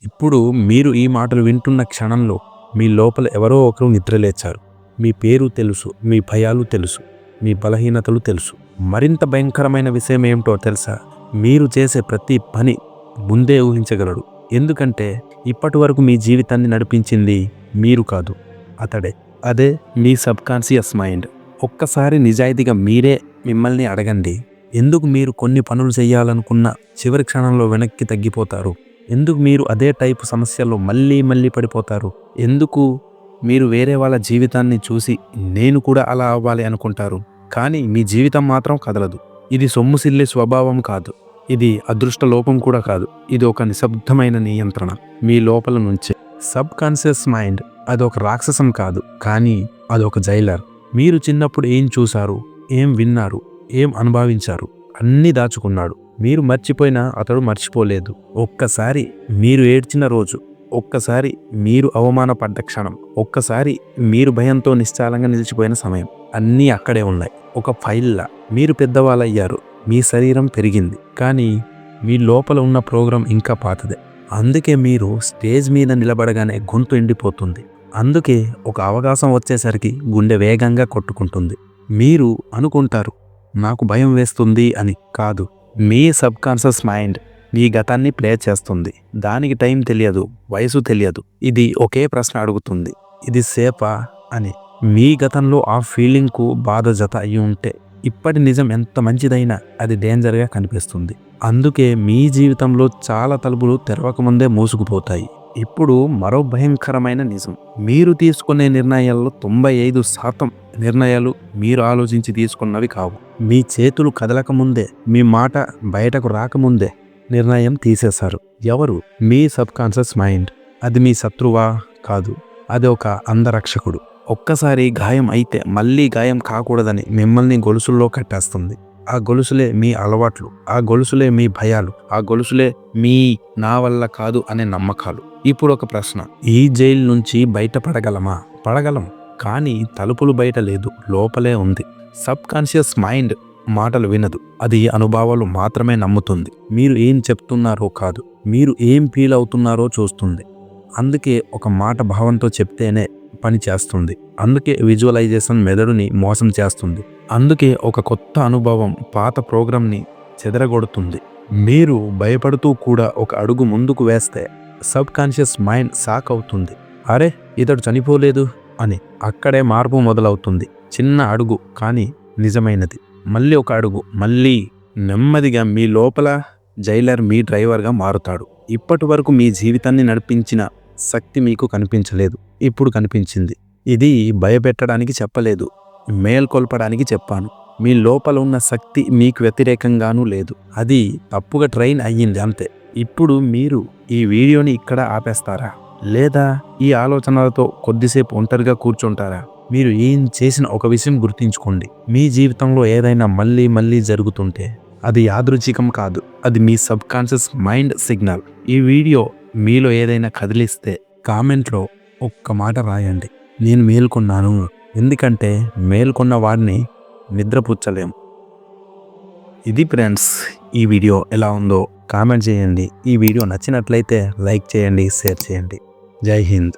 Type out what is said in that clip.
ఇప్పుడు మీరు ఈ మాటలు వింటున్న క్షణంలో మీ లోపల ఎవరో ఒకరు నిద్రలేచారు. మీ పేరు తెలుసు, మీ భయాలు తెలుసు, మీ బలహీనతలు తెలుసు. మరింత భయంకరమైన విషయం ఏమిటో తెలుసా? మీరు చేసే ప్రతి పని ముందే ఊహించగలడు. ఎందుకంటే ఇప్పటి వరకు మీ జీవితాన్ని నడిపించింది మీరు కాదు, అతడే. అదే మీ సబ్కాన్షియస్ మైండ్. ఒక్కసారి నిజాయితీగా మీరే మిమ్మల్ని అడగండి, ఎందుకు మీరు కొన్ని పనులు చేయాలనుకున్న చివరి క్షణంలో వెనక్కి తగ్గిపోతారు? ఎందుకు మీరు అదే టైపు సమస్యల్లో మళ్ళీ మళ్ళీ పడిపోతారు? ఎందుకు మీరు వేరే వాళ్ళ జీవితాన్ని చూసి నేను కూడా అలా అవ్వాలి అనుకుంటారు, కానీ మీ జీవితం మాత్రం కదలదు? ఇది సొమ్ముసిల్లే స్వభావం కాదు, ఇది అదృష్ట లోపం కూడా కాదు. ఇది ఒక నిశ్శబ్దమైన నియంత్రణ మీ లోపల నుంచే. సబ్ కాన్షియస్ మైండ్ అదొక రాక్షసం కాదు, కానీ అదొక జైలర్. మీరు చిన్నప్పుడు ఏం చూశారు, ఏం విన్నారు, ఏం అనుభవించారు, అన్నీ దాచుకున్నాడు. మీరు మర్చిపోయినా అతడు మర్చిపోలేదు. ఒక్కసారి మీరు ఏడ్చిన రోజు, ఒక్కసారి మీరు అవమానపడ్డ క్షణం, ఒక్కసారి మీరు భయంతో నిశ్చాలంగా నిలిచిపోయిన సమయం, అన్నీ అక్కడే ఉన్నాయి. ఒక ఫైల్లా. మీరు పెద్దవాళ్ళయ్యారు, మీ శరీరం పెరిగింది, కానీ మీ లోపల ఉన్న ప్రోగ్రాం ఇంకా పాతదే. అందుకే మీరు స్టేజ్ మీద నిలబడగానే గొంతు ఎండిపోతుంది. అందుకే ఒక అవకాశం వచ్చేసరికి గుండె వేగంగా కొట్టుకుంటుంది. మీరు అనుకుంటారు, నాకు భయం వేస్తుంది అని. కాదు, మీ సబ్కాన్షియస్ మైండ్ మీ గతాన్ని ప్లే చేస్తుంది. దానికి టైం తెలియదు, వయసు తెలియదు. ఇది ఒకే ప్రశ్న అడుగుతుంది, ఇది సేఫా అని. మీ గతంలో ఆ ఫీలింగ్కు బాధ జత అయి ఉంటే ఇప్పటి నిజం ఎంత మంచిదైనా అది డేంజర్గా కనిపిస్తుంది. అందుకే మీ జీవితంలో చాలా తలుపులు తెరవకముందే మూసుకుపోతాయి. ఇప్పుడు మరో భయంకరమైన నిజం. మీరు తీసుకునే నిర్ణయాల్లో 95% నిర్ణయాలు మీరు ఆలోచించి తీసుకున్నవి కావు. మీ చేతులు కదలకముందే, మీ మాట బయటకు రాకముందే నిర్ణయం తీసేశారు. ఎవరు? మీ సబ్కాన్షియస్ మైండ్. అది మీ శత్రువా? కాదు, అది ఒక అంధరక్షకుడు. ఒక్కసారి గాయం అయితే మళ్ళీ గాయం కాకూడదని మిమ్మల్ని గొలుసుల్లో కట్టేస్తుంది. ఆ గొలుసులే మీ అలవాట్లు, ఆ గొలుసులే మీ భయాలు, ఆ గొలుసులే మీ నా వల్ల కాదు అనే నమ్మకాలు. ఇప్పుడు ఒక ప్రశ్న, ఈ జైలు నుంచి బయటపడగలమా? పడగలం, కానీ తలుపులు బయట లేదు, లోపలే ఉంది. సబ్ కాన్షియస్ మైండ్ మాటలు వినదు, అది అనుభవాలు మాత్రమే నమ్ముతుంది. మీరు ఏం చెప్తున్నారో కాదు, మీరు ఏం ఫీల్ అవుతున్నారో చూస్తుంది. అందుకే ఒక మాట భావంతో చెప్తేనే పని చేస్తుంది. అందుకే విజువలైజేషన్ మెదడుని మోసం చేస్తుంది. అందుకే ఒక కొత్త అనుభవం పాత ప్రోగ్రామ్ని చెదరగొడుతుంది. మీరు భయపడుతూ కూడా ఒక అడుగు ముందుకు వేస్తే సబ్ కాన్షియస్ మైండ్ షాక్ అవుతుంది. అరే, ఇతడు చనిపోలేదు అని. అక్కడే మార్పు మొదలవుతుంది. చిన్న అడుగు, కానీ నిజమైనది. మళ్ళీ ఒక అడుగు, మళ్ళీ నెమ్మదిగా మీ లోపల జైలర్ మీ డ్రైవర్గా మారుతాడు. ఇప్పటి వరకు మీ జీవితాన్ని నడిపించిన శక్తి మీకు కనిపించలేదు, ఇప్పుడు కనిపించింది. ఇది భయపెట్టడానికి చెప్పలేదు, మేల్కొల్పడానికి చెప్పాను. మీ లోపల ఉన్న శక్తి మీకు వ్యతిరేకంగానూ లేదు, అది తప్పుగా ట్రైన్ అయ్యింది అంతే. ఇప్పుడు మీరు ఈ వీడియోని ఇక్కడ ఆపేస్తారా, లేదా ఈ ఆలోచనలతో కొద్దిసేపు ఒంటరిగా కూర్చుంటారా? మీరు ఏం చేసిన ఒక విషయం గుర్తుంచుకోండి, మీ జీవితంలో ఏదైనా మళ్ళీ మళ్ళీ జరుగుతుంటే అది యాదృచ్ఛికం కాదు, అది మీ సబ్కాన్షియస్ మైండ్ సిగ్నల్. ఈ వీడియో మీలో ఏదైనా కదిలిస్తే కామెంట్లో ఒక్క మాట రాయండి, నేను మేల్కొన్నాను. ఎందుకంటే మేల్కొన్న వాడిని నిద్రపుచ్చలేం. ఇది ఫ్రెండ్స్, ఈ వీడియో ఎలా ఉందో కామెంట్ చేయండి. ఈ వీడియో నచ్చినట్లయితే లైక్ చేయండి, షేర్ చేయండి. జై హింద్.